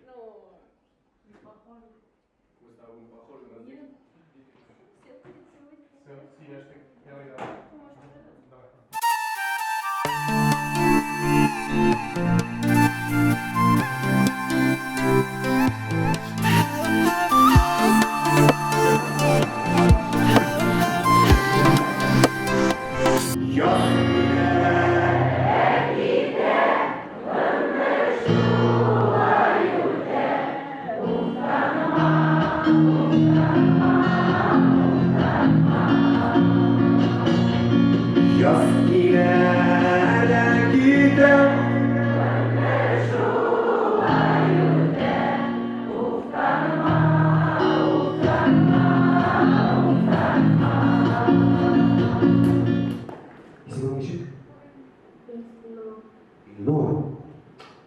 Ну, не похоже. Мы с тобой похожи на две. Все, съешь ты. Давай, давай. Давай.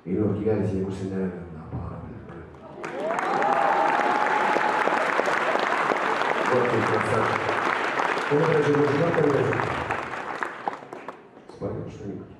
Ilnur geldi size kursunlara gönderdi. Спали что-нибудь?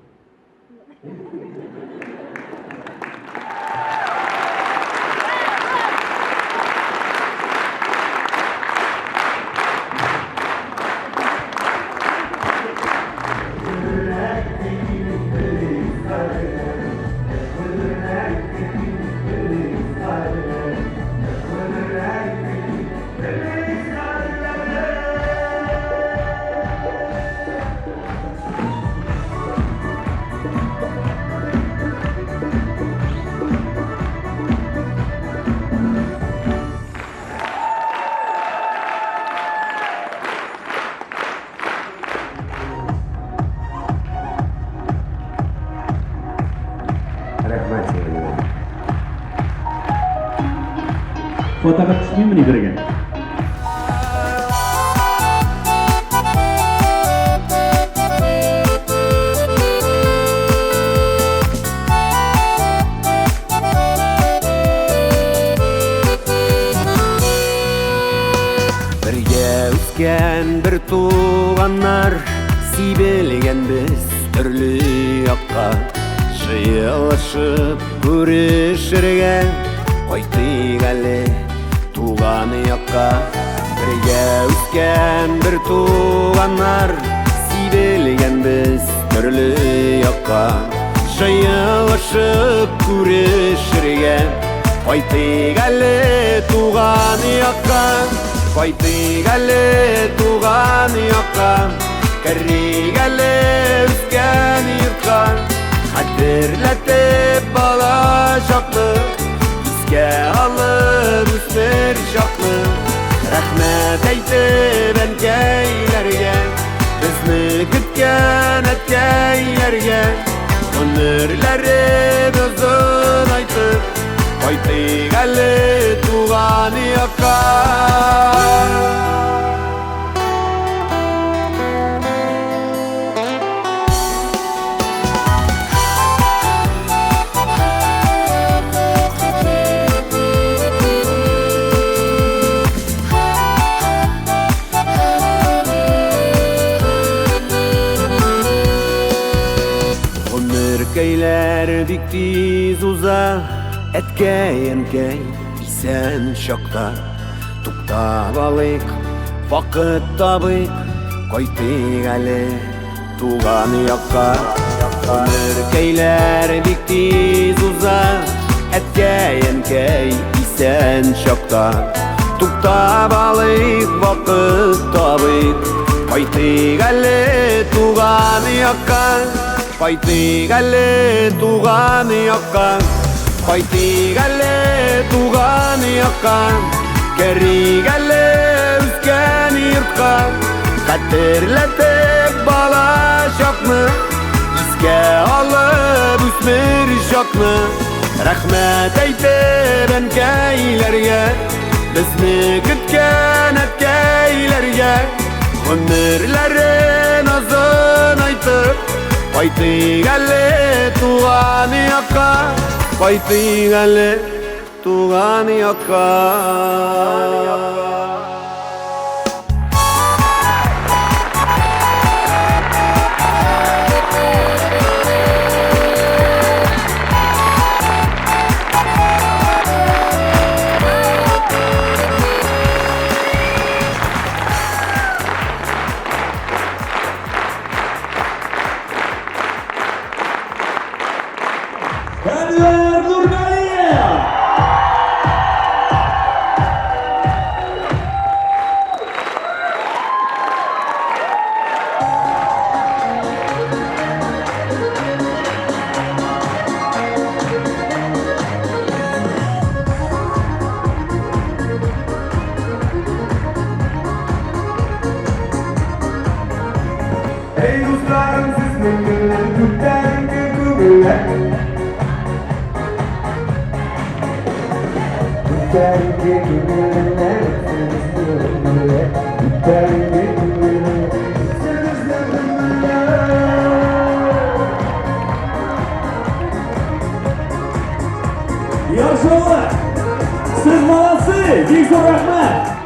Fotoga tushmaymi birga? Birga o'sgan bir tuğanlar, siybilgan biz turli yoqqa, жиылышып көрішірге қайтайық әлі туған яққа. Бірге өскен бір туғандар, сүйбелген біз түрлі яққа, жиылышып көрішірге қайтайық әлі туған яққа. Қайтайық әлі туған яққа, кірейік әлі өскен йұртқа. Hatırlatıp bala şaklı, bizge alıp üstür şaklı. Rahmet eytip enkeylerge, bizni kütken etkeylerge. Ömürleri uzun aytıp, kaytık әлі туған яққа. Keyler dik tiz uza, etkey isen şokta. Tuktap alık, vakit tabık, kaytık әлі туған яққа. Ömür keyler dik tiz uza, etkey isen şokta. Tuktap alık, vakit tabık, kaytık әлі туған яққа. Қайтайық әлі туған яққа, қайтайық әлі туған яққа. Кірейік әлі өскен йұртқа, қадірлетіп бала шақны, еске алып өсмір шақны. Рахмет айтып әнкейлерге, бізні күткен әткейлерге. Ömürlerin azın aytıp, қайтайық әлі туған яққа, қайтайық әлі туған яққа. Enver Nurgaliyev. Ey dostlarım siz mümkünler, Türklerin bir kuvvetler. Türklerin bir kuvvetler, siz mümkünler. Türklerin bir kuvvetler, siz mümkünler. Yarışmalar. Siz malası. Büyük rahmet.